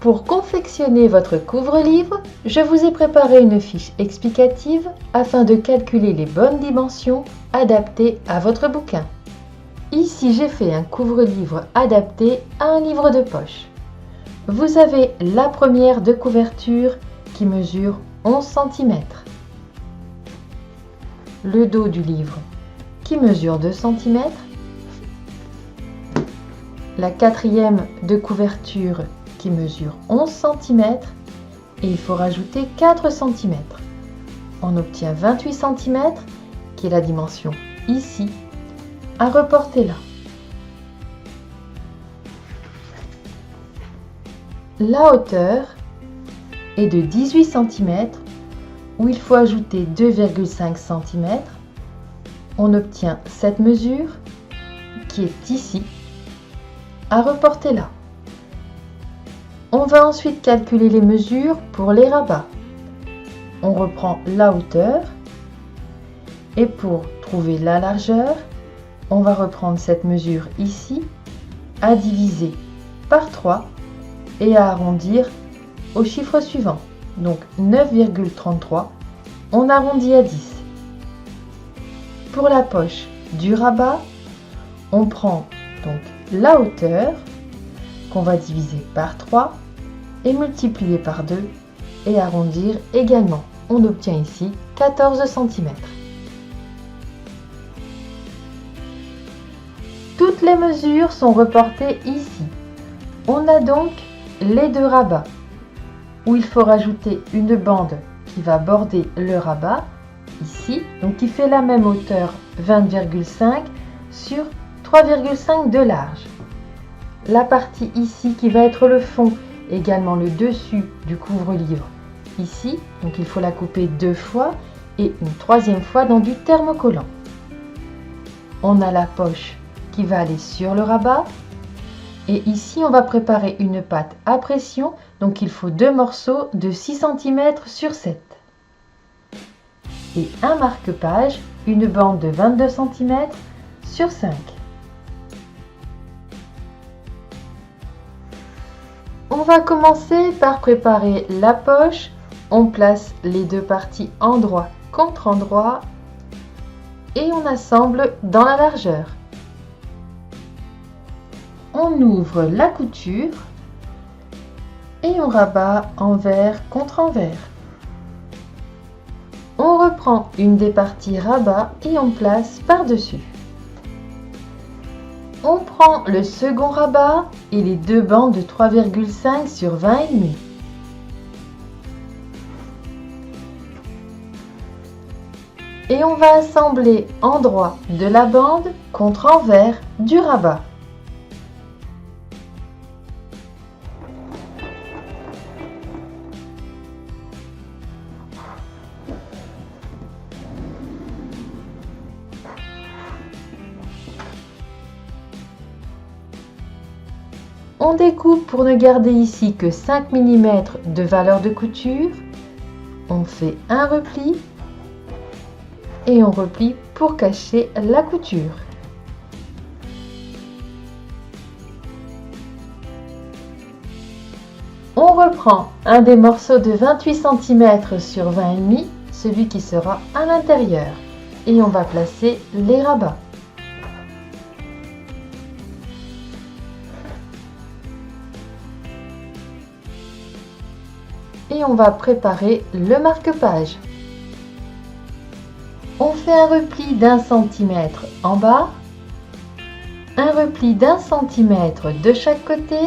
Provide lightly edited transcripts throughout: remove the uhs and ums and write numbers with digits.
Pour confectionner votre couvre-livre, je vous ai préparé une fiche explicative afin de calculer les bonnes dimensions adaptées à votre bouquin. Ici, j'ai fait un couvre-livre adapté à un livre de poche. Vous avez la première de couverture qui mesure 11 cm, le dos du livre qui mesure 2 cm, la quatrième de couverture qui mesure 11 cm et il faut rajouter 4 cm. On obtient 28 cm qui est la dimension ici, à reporter là. La hauteur est de 18 cm où il faut ajouter 2,5 cm. On obtient cette mesure qui est ici, à reporter là. On va ensuite calculer les mesures pour les rabats. On reprend la hauteur et pour trouver la largeur, on va reprendre cette mesure ici, à diviser par 3 et à arrondir au chiffre suivant. Donc 9,33, on arrondit à 10. Pour la poche du rabat, on prend donc la hauteur qu'on va diviser par 3 et multiplier par 2 et arrondir également. On obtient ici 14 cm. Toutes les mesures sont reportées ici. On a donc les deux rabats où il faut rajouter une bande qui va border le rabat ici, donc qui fait la même hauteur 20,5 sur 3,5 de large. La partie ici qui va être le fond, également le dessus du couvre-livre ici, donc il faut la couper 2 fois et une troisième fois dans du thermocollant. On a la poche qui va aller sur le rabat et ici on va préparer une pâte à pression, donc il faut 2 morceaux de 6 cm sur 7 et un marque-page, une bande de 22 cm sur 5. On va commencer par préparer la poche. On place les deux parties endroit contre endroit et on assemble dans la largeur. On ouvre la couture et on rabat envers contre envers. On reprend une des parties rabat et on place par-dessus. On prend le second rabat et les deux bandes de 3,5 sur 20,5. Et on va assembler endroit de la bande contre envers du rabat. On découpe pour ne garder ici que 5 mm de valeur de couture. On fait un repli et on replie pour cacher la couture. On reprend un des morceaux de 28 cm sur 20,5, celui qui sera à l'intérieur, et on va placer les rabats. Et on va préparer le marque-page. On fait un repli d'1 cm en bas, un repli d'1 cm de chaque côté,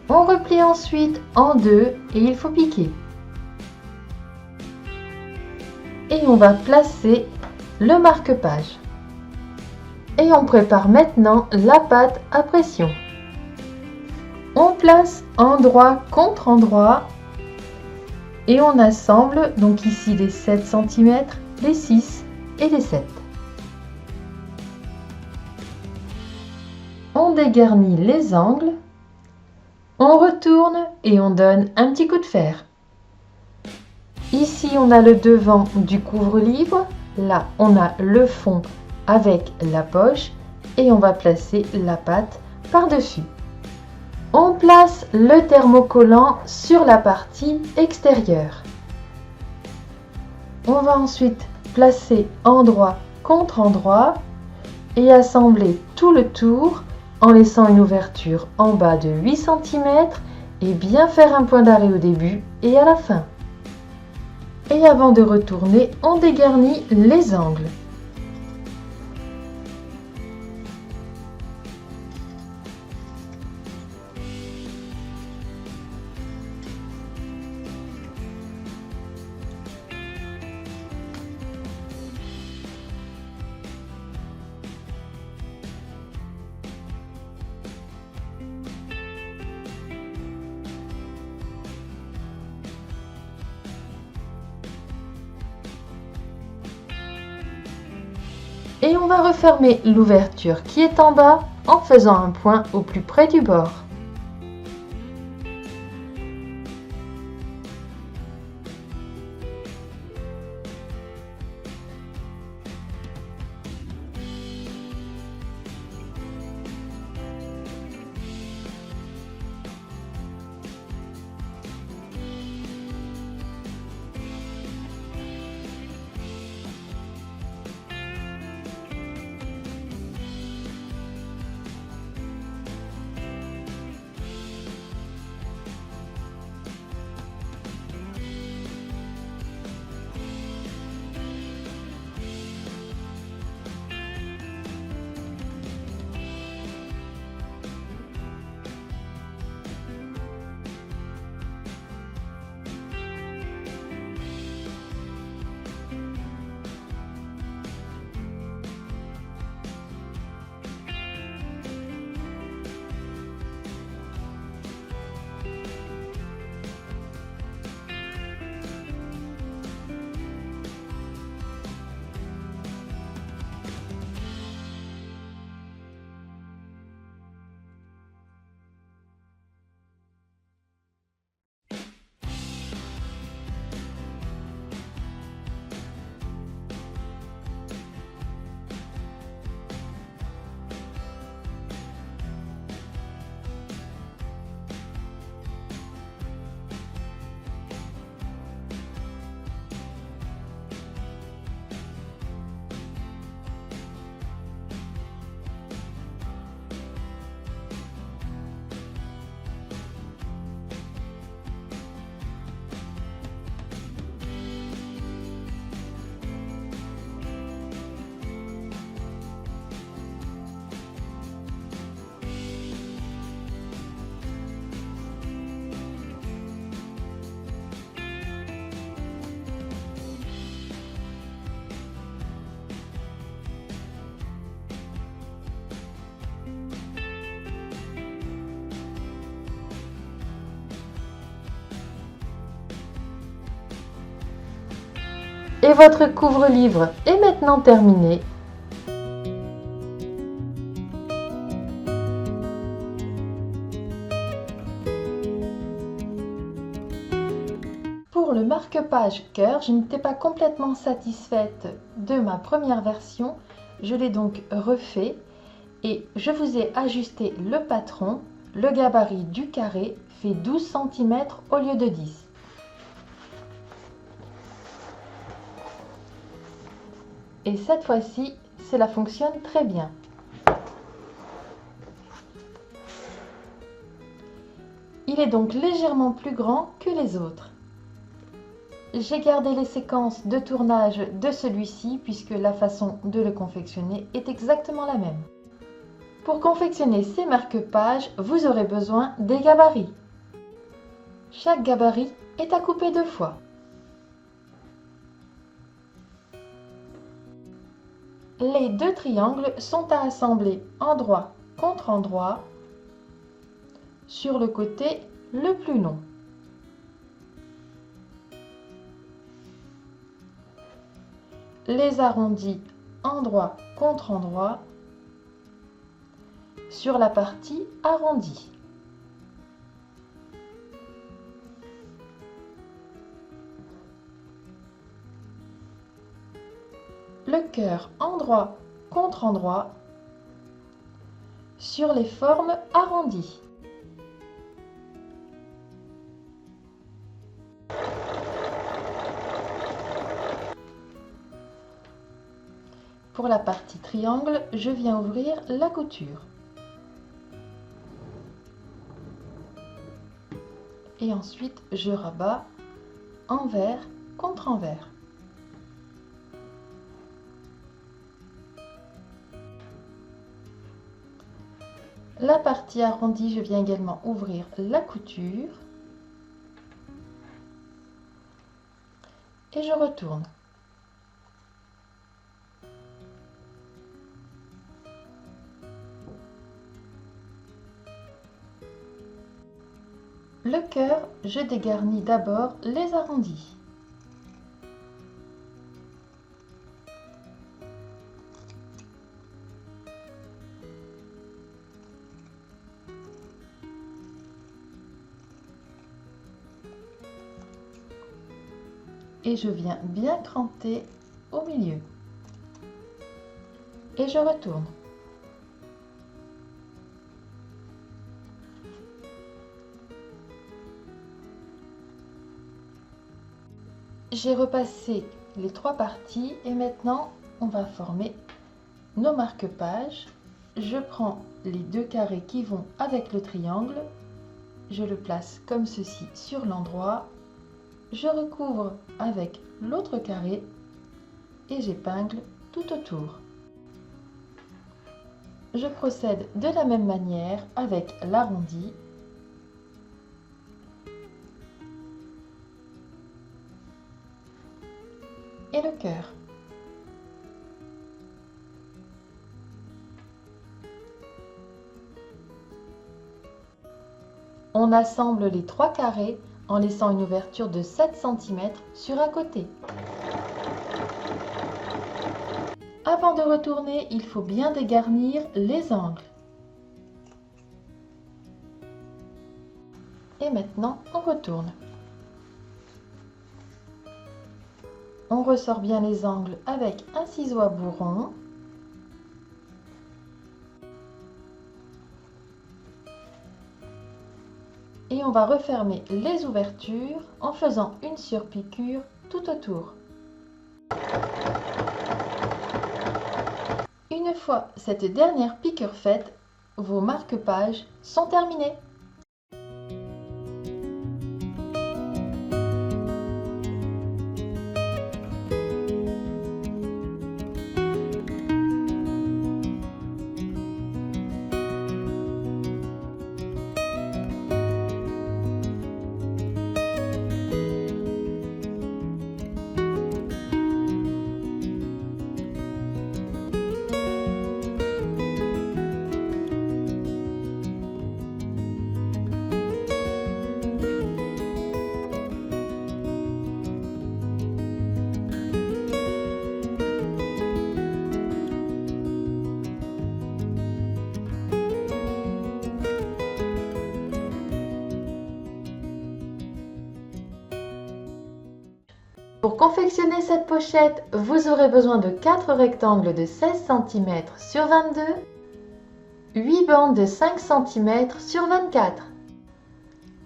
on replie ensuite en deux et il faut piquer. Et on va placer le marque-page. Et on prépare maintenant la pâte à pression. On place endroit contre endroit et on assemble donc ici les 7 cm, les 6 et les 7. On dégarnit les angles, on retourne et on donne un petit coup de fer. Ici on a le devant du couvre-livre, là on a le fond avec la poche et on va placer la pâte par-dessus. On place le thermocollant sur la partie extérieure. On va ensuite placer endroit contre endroit et assembler tout le tour en laissant une ouverture en bas de 8 cm et bien faire un point d'arrêt au début et à la fin. Et avant de retourner, on dégarnit les angles. Et on va refermer l'ouverture qui est en bas en faisant un point au plus près du bord. Et votre couvre-livre est maintenant terminé. Pour le marque-page cœur, je n'étais pas complètement satisfaite de ma première version. Je l'ai donc refait et je vous ai ajusté le patron. Le gabarit du carré fait 12 cm au lieu de 10. Et cette fois-ci, cela fonctionne très bien. Il est donc légèrement plus grand que les autres. J'ai gardé les séquences de tournage de celui-ci puisque la façon de le confectionner est exactement la même. Pour confectionner ces marque-pages, vous aurez besoin des gabarits. Chaque gabarit est à couper 2 fois. Les 2 triangles sont à assembler endroit contre endroit sur le côté le plus long. Les arrondis endroit contre endroit sur la partie arrondie. Le cœur endroit contre endroit sur les formes arrondies. Pour la partie triangle, je viens ouvrir la couture. Et ensuite, je rabats envers contre envers. La partie arrondie, je viens également ouvrir la couture et je retourne. Le cœur, je dégarnis d'abord les arrondis. Et je viens bien cranter au milieu. Et je retourne. J'ai repassé les 3 parties et maintenant on va former nos marque-pages. Je prends les 2 carrés qui vont avec le triangle, je le place comme ceci sur l'endroit, je recouvre avec l'autre carré et j'épingle tout autour. Je procède de la même manière avec l'arrondi. Et le cœur. On assemble les 3 carrés en laissant une ouverture de 7 cm sur un côté. Avant de retourner, il faut bien dégarnir les angles. Et maintenant, on retourne. On ressort bien les angles avec un ciseau à bourron. Et on va refermer les ouvertures en faisant une surpiqûre tout autour. Une fois cette dernière piqûre faite, vos marque-pages sont terminés. Pour confectionner cette pochette, vous aurez besoin de 4 rectangles de 16 cm sur 22, 8 bandes de 5 cm sur 24,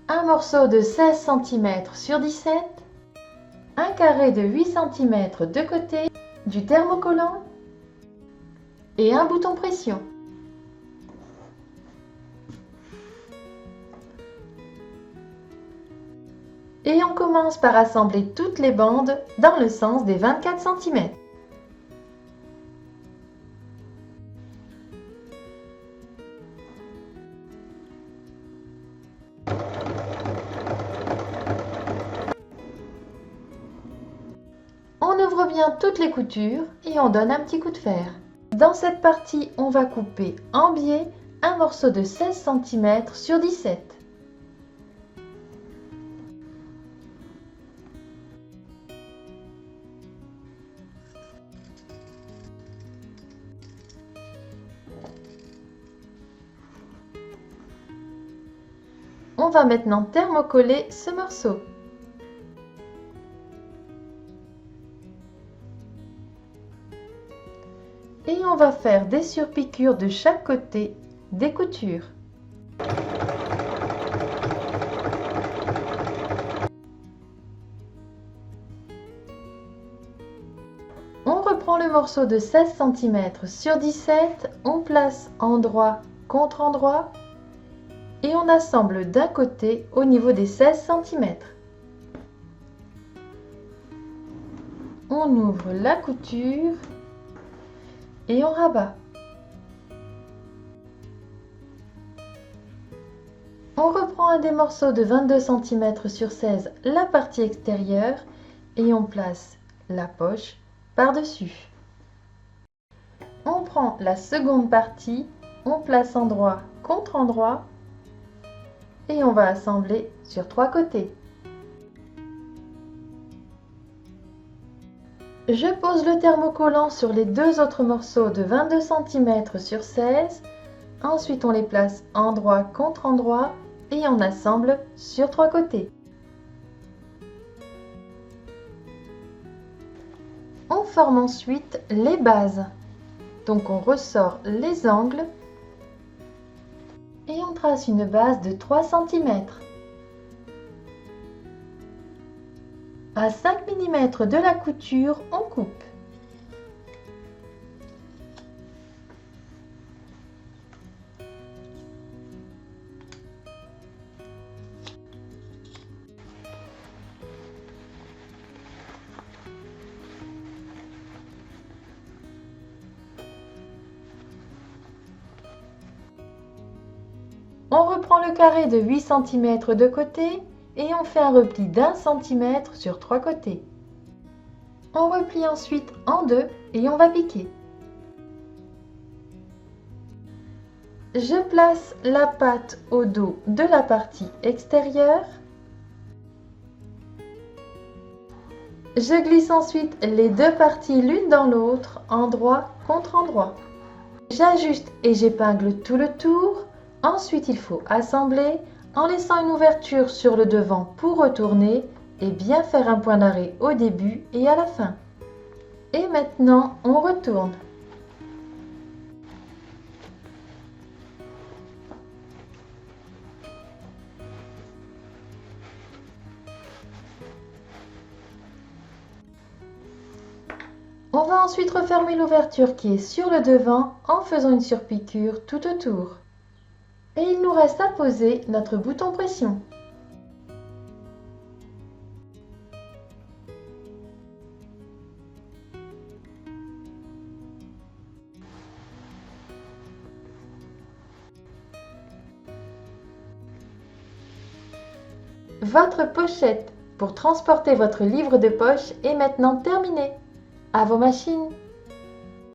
un morceau de 16 cm sur 17, un carré de 8 cm de côté, du thermocollant et un bouton pression. Et on commence par assembler toutes les bandes dans le sens des 24 cm. On ouvre bien toutes les coutures et on donne un petit coup de fer. Dans cette partie, on va couper en biais un morceau de 16 cm sur 17. On va maintenant thermocoller ce morceau. Et on va faire des surpiqûres de chaque côté des coutures. On reprend prend le morceau de 16 cm sur 17, on place endroit contre endroit et on assemble d'un côté au niveau des 16 cm. On ouvre la couture et on rabat. On reprend un des morceaux de 22 cm sur 16, la partie extérieure, et on place la poche par-dessus. On prend la seconde partie, on place endroit contre endroit, et on va assembler sur 3 côtés. Je pose le thermocollant sur les deux autres morceaux de 22 cm sur 16. Ensuite, on les place endroit contre endroit et on assemble sur 3 côtés. On forme ensuite les bases. Donc, on ressort les angles et on trace une base de 3 cm. À 5 mm de la couture, on coupe. On reprend le carré de 8 cm de côté et on fait un repli d'1 cm sur 3 côtés. On replie ensuite en deux et on va piquer. Je place la patte au dos de la partie extérieure. Je glisse ensuite les deux parties l'une dans l'autre, endroit contre endroit. J'ajuste et j'épingle tout le tour. Ensuite, il faut assembler en laissant une ouverture sur le devant pour retourner et bien faire un point d'arrêt au début et à la fin. Et maintenant, on retourne. On va ensuite refermer l'ouverture qui est sur le devant en faisant une surpiqûre tout autour. Et il nous reste à poser notre bouton pression. Votre pochette pour transporter votre livre de poche est maintenant terminée. À vos machines!